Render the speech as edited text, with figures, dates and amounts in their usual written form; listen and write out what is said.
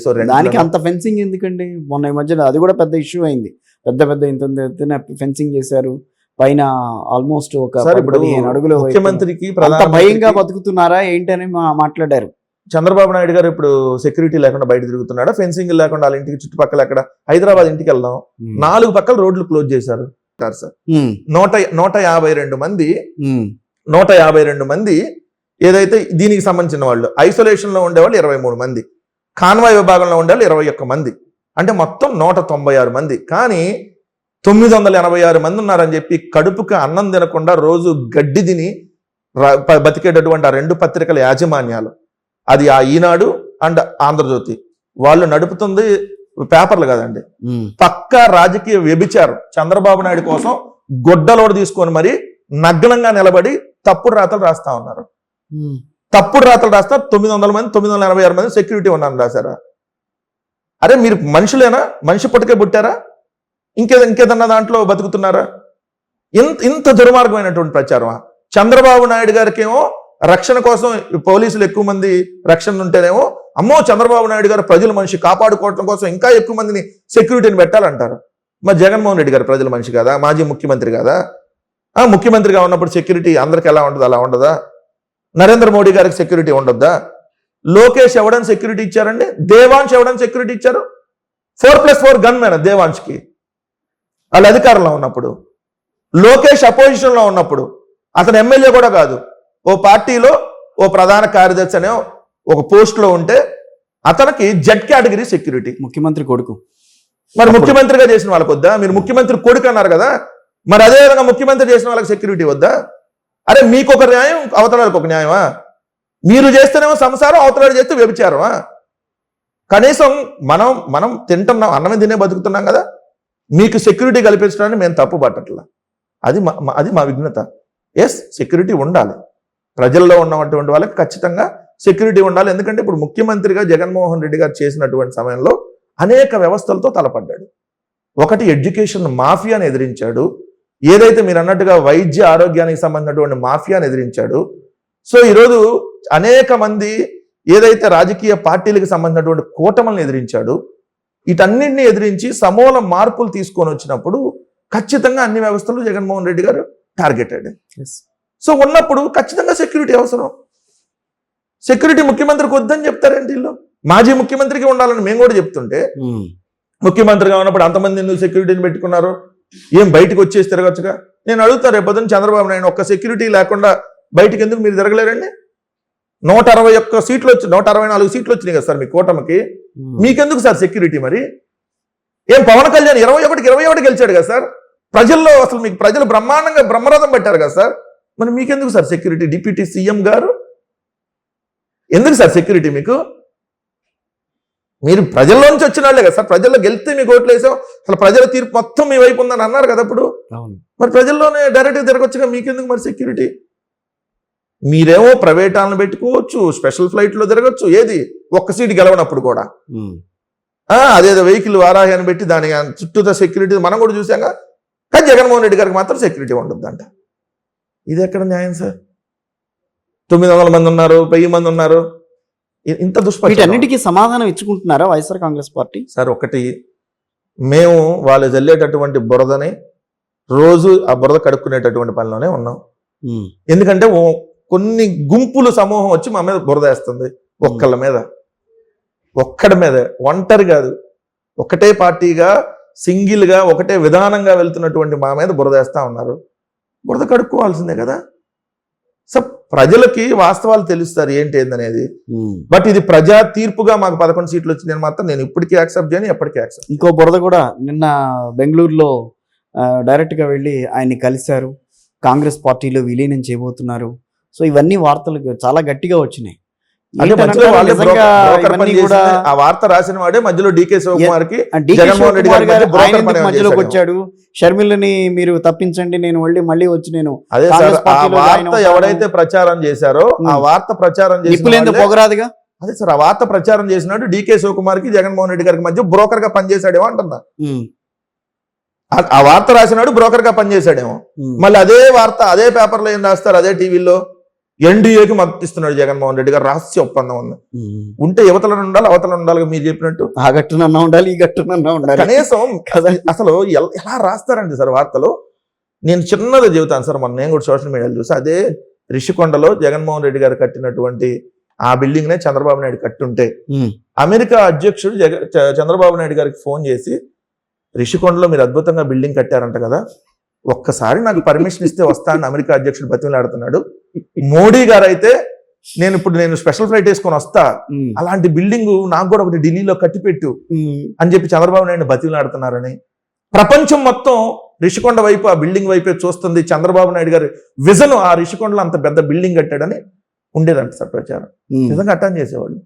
So దానికి అంత fencing ఎందుకండి? మొన్న ఈ మధ్యన అది కూడా పెద్ద ఇష్యూ అయింది. పెద్ద ఇంత ఫెన్సింగ్ చేశారు. పైన ఆల్మోస్ట్ ఒక 15 అడుగులు. ముఖ్యమంత్రికి భయంగా బతుకుతున్నారా ఏంటని మాట్లాడారు. చంద్రబాబు నాయుడు గారు ఇప్పుడు సెక్యూరిటీ లేకుండా బయట తిరుగుతున్నాడా? ఫెన్సింగ్ లేకుండా వాళ్ళ ఇంటికి చుట్టుపక్కల ఎక్కడ హైదరాబాద్ ఇంటికి వెళ్దాం, 4 పక్కల రోడ్లు క్లోజ్ చేశారు సార్. 152 మంది ఏదైతే దీనికి సంబంధించిన వాళ్ళు, ఐసోలేషన్ లో ఉండేవాళ్ళు 23 మంది, కాన్వాయ్ విభాగంలో ఉండేవాళ్ళు 21 మంది, అంటే మొత్తం 196 మంది. కానీ 986 మంది ఉన్నారని చెప్పి కడుపుకి అన్నం తినకుండా రోజు గడ్డి తిని బతికేటటువంటి ఆ 2 పత్రికల యాజమాన్యాలు, అది ఆ ఈనాడు అండ్ ఆంధ్రజ్యోతి, వాళ్ళు నడుపుతుంది పేపర్లు కదండి. పక్కా రాజకీయ వ్యభిచారం. చంద్రబాబు నాయుడు కోసం గొడ్డలోడు తీసుకొని మరి నగ్నంగా నిలబడి తప్పుడు రాతలు రాస్తా ఉన్నారు. తప్పుడు రాతలు రాస్తా 900 మంది 986 మంది సెక్యూరిటీ ఉన్నారని రాశారా? అరే మీరు మనుషులేనా? మనిషి పుట్టకే పుట్టారా? ఇంకేదన్నా దాంట్లో బతుకుతున్నారా? ఇంత దుర్మార్గమైనటువంటి ప్రచారమా? చంద్రబాబు నాయుడు గారికి ఏమో రక్షణ కోసం పోలీసులు ఎక్కువ మంది రక్షణ ఉంటేనేమో, అమ్మో చంద్రబాబు నాయుడు గారు ప్రజల మనిషి, కాపాడుకోవటం కోసం ఇంకా ఎక్కువ మందిని సెక్యూరిటీని పెట్టాలంటారు. మరి జగన్మోహన్ రెడ్డి గారు ప్రజల మనిషి కాదా? మాజీ ముఖ్యమంత్రి కాదా? ముఖ్యమంత్రిగా ఉన్నప్పుడు సెక్యూరిటీ అందరికి ఎలా ఉండదు అలా ఉండదా? నరేంద్ర మోడీ గారికి సెక్యూరిటీ ఉండొద్దా? లోకేష్ ఎవడని సెక్యూరిటీ ఇచ్చారండి? దేవాంశ్ ఎవడని సెక్యూరిటీ ఇచ్చారు? 4+4 గన్ మ్యాన్ దేవాంశ్కి, వాళ్ళు అధికారంలో ఉన్నప్పుడు. లోకేష్ అపోజిషన్ లో ఉన్నప్పుడు, అతను ఎమ్మెల్యే కూడా కాదు, ఓ పార్టీలో ఓ ప్రధాన కార్యదర్శి అనే ఒక పోస్ట్ లో ఉంటే అతనికి జెడ్ కేటగిరీ సెక్యూరిటీ. ముఖ్యమంత్రి కొడుకు. మరి ముఖ్యమంత్రిగా చేసిన వాళ్ళకి వద్దా? మీరు ముఖ్యమంత్రి కొడుకు అన్నారు కదా, మరి అదే విధంగా ముఖ్యమంత్రి చేసిన వాళ్ళకి సెక్యూరిటీ వద్దా? అరే మీకు ఒక న్యాయం, అవతలాలకు ఒక న్యాయమా? మీరు చేస్తేనేమో సంసారం, అవతలాడు చేస్తే వ్యభిచారమా? కనీసం మనం తింటున్నాం, అన్నమే తినే బతుకుతున్నాం కదా, మీకు సెక్యూరిటీ కల్పించడానికి మేము తప్పు పట్టట్లా. అది మా విఘ్నత. ఎస్, సెక్యూరిటీ ఉండాలి. ప్రజల్లో ఉన్నటువంటి వాళ్ళకి ఖచ్చితంగా సెక్యూరిటీ ఉండాలి. ఎందుకంటే ఇప్పుడు ముఖ్యమంత్రిగా జగన్మోహన్ రెడ్డి గారు చేసినటువంటి సమయంలో అనేక వ్యవస్థలతో తలపడ్డాడు. ఒకటి ఎడ్యుకేషన్ మాఫియాని ఎదిరించాడు, ఏదైతే మీరు అన్నట్టుగా వైద్య ఆరోగ్యానికి సంబంధించినటువంటి మాఫియాని ఎదిరించాడు. సో ఈరోజు అనేక మంది ఏదైతే రాజకీయ పార్టీలకు సంబంధించినటువంటి కూటములను ఎదిరించాడు. వీటన్నింటినీ ఎదిరించి సమూల మార్పులు తీసుకొని వచ్చినప్పుడు ఖచ్చితంగా అన్ని వ్యవస్థలు జగన్మోహన్ రెడ్డి గారు టార్గెటెడ్. సో ఉన్నప్పుడు ఖచ్చితంగా సెక్యూరిటీ అవసరం. సెక్యూరిటీ ముఖ్యమంత్రికి వద్దని చెప్తారేంటి వీళ్ళు? మాజీ ముఖ్యమంత్రికి ఉండాలని మేము కూడా చెప్తుంటే, ముఖ్యమంత్రిగా ఉన్నప్పుడు అంతమంది ఎందుకు సెక్యూరిటీని పెట్టుకున్నారు? ఏం బయటకు వచ్చేసి తిరగచ్చుగా? నేను అడుగుతా, రేపొద్దున చంద్రబాబు నాయుడు ఒక్క సెక్యూరిటీ లేకుండా బయటకు ఎందుకు మీరు తిరగలేరండి? 161 సీట్లు వచ్చి 164 సీట్లు వచ్చినాయి కదా సార్ మీ కూటమికి, మీకెందుకు సార్ సెక్యూరిటీ? మరి ఏం పవన్ కళ్యాణ్ 21 గెలిచాడు కదా సార్? ప్రజల్లో అసలు మీకు ప్రజలు బ్రహ్మాండంగా బ్రహ్మరథం పెట్టారు కదా సార్, మరి మీకెందుకు సార్ సెక్యూరిటీ? డిప్యూటీ సీఎం గారు ఎందుకు సార్ సెక్యూరిటీ మీకు? మీరు ప్రజల్లో నుంచి వచ్చిన వాళ్ళే కదా సార్, ప్రజల్లో గెలిస్తే మీకు ఓట్లు వేసాం, అసలు ప్రజల తీర్పు మొత్తం మీ వైపు ఉందని అన్నారు కదా అప్పుడు. మరి ప్రజల్లోనే డైరెక్ట్గా తిరగొచ్చుగా, మీకెందుకు మరి సెక్యూరిటీ? మీరేమో ప్రైవేట్ వాళ్ళని పెట్టుకోవచ్చు, స్పెషల్ ఫ్లైట్లో తిరగచ్చు, ఏది ఒక్క సీటు గెలవనప్పుడు కూడా. అదేదో వెహికల్ వారాహి అని పెట్టి దాని చుట్టూతో సెక్యూరిటీ మనం కూడా చూసాగా. కానీ జగన్మోహన్ రెడ్డి గారికి మాత్రం సెక్యూరిటీ ఉండొద్దంట. ఇది ఎక్కడ న్యాయం సార్? 900 మంది ఉన్నారు, 1000 మంది ఉన్నారు, ఇంత దుష్పరిణామం. వీటన్నిటికీ సమాధానం ఇచ్చుకుంటున్నారా వైఎస్ఆర్ కాంగ్రెస్ పార్టీ? సార్ ఒకటి, మేము వాళ్ళు జల్లేటటువంటి బురదని రోజు ఆ బురద కడుక్కునేటటువంటి పనిలోనే ఉన్నాం. ఎందుకంటే కొన్ని గుంపులు సమూహం వచ్చి మా మీద బురద వేస్తుంది, ఒక్కళ్ళ మీద ఒంటరి కాదు, ఒకటే పార్టీగా సింగిల్గా ఒకటే విధానంగా వెళ్తున్నటువంటి మా మీద బురద వేస్తా ఉన్నారు. బురద కడుక్కోవాల్సిందే కదా. సో ప్రజలకి వాస్తవాలు తెలుస్తారు ఏంటనేది. బట్ ఇది ప్రజా తీర్పుగా మాకు 11 సీట్లు వచ్చిందని మాత్రం నేను ఇప్పటికీ యాక్సెప్ట్ చేయను, ఎప్పటికీ యాక్సెప్ట్. ఇంకో బురద కూడా నిన్న బెంగళూరులో డైరెక్ట్గా వెళ్ళి ఆయన్ని కలిశారు, కాంగ్రెస్ పార్టీలో విలీనం చేయబోతున్నారు. సో ఇవన్నీ వార్తలు చాలా గట్టిగా వచ్చినాయి. ఆ వార్త రాసిన వాడే మధ్యలో డీకే శివకుమార్ కి జగన్మోహన్ రెడ్డి మధ్యలోకి వచ్చాడు. షర్మిలని మీరు తప్పించండి, నేను మళ్ళీ వచ్చి నేను అదే సార్ ఆ వార్త ఎవడైతే ప్రచారం చేశారో ఆ వార్త ప్రచారం చేసి పోగరాదుగా. అదే సార్ ఆ వార్త ప్రచారం చేసినాడు డీకే శివకుమార్ కి జగన్మోహన్ రెడ్డి గారికి మధ్య బ్రోకర్ గా పనిచేశాడేమో అంటున్నా. ఆ వార్త రాసినాడు బ్రోకర్ గా పనిచేశాడేమో. మళ్ళీ అదే వార్త అదే పేపర్లో ఏం రాస్తారు, అదే టీవీలో ఎన్డీఏకి మద్దతు ఇస్తున్నాడు జగన్మోహన్ రెడ్డి గారు, రహస్య ఒప్పందం ఉంది. ఉంటే యువతలను ఉండాలి, అవతలను ఉండాలి, మీరు చెప్పినట్టు. ఆ గట్టునన్నా ఉండాలి, ఈ గట్టునన్నా ఉండాలి. కనీసం అసలు ఎలా రాస్తారండి సార్ వార్తలు? నేను చిన్నది చెబుతాను సార్, మొన్న నేను కూడా సోషల్ మీడియాలో చూసి, అదే రిషికొండలో జగన్మోహన్ రెడ్డి గారు కట్టినటువంటి ఆ బిల్డింగ్ నే చంద్రబాబు నాయుడు కట్టుంటే అమెరికా అధ్యక్షుడు చంద్రబాబు నాయుడు గారికి ఫోన్ చేసి, రిషికొండలో మీరు అద్భుతంగా బిల్డింగ్ కట్టారంట కదా, ఒక్కసారి నాకు పర్మిషన్ ఇస్తే వస్తానని అమెరికా అధ్యక్షుడు బతిమలాడుతున్నాడు. మోడీ గారు అయితే నేను స్పెషల్ ఫ్లైట్ వేసుకొని వస్తా, అలాంటి బిల్డింగ్ నాకు కూడా ఒకటి ఢిల్లీలో కట్టిపెట్టు అని చెప్పి చంద్రబాబు నాయుడు బతిమలాడుతున్నారని ప్రపంచం మొత్తం రిషికొండ వైపు, ఆ బిల్డింగ్ వైపే చూస్తుంది. చంద్రబాబు నాయుడు గారి విజన్ ఆ రిషికొండలో అంత పెద్ద బిల్డింగ్ కట్టాడని ఉండేదంట సార్ ప్రచారం. నిజంగా అటెండ్ చేసేవాళ్ళు.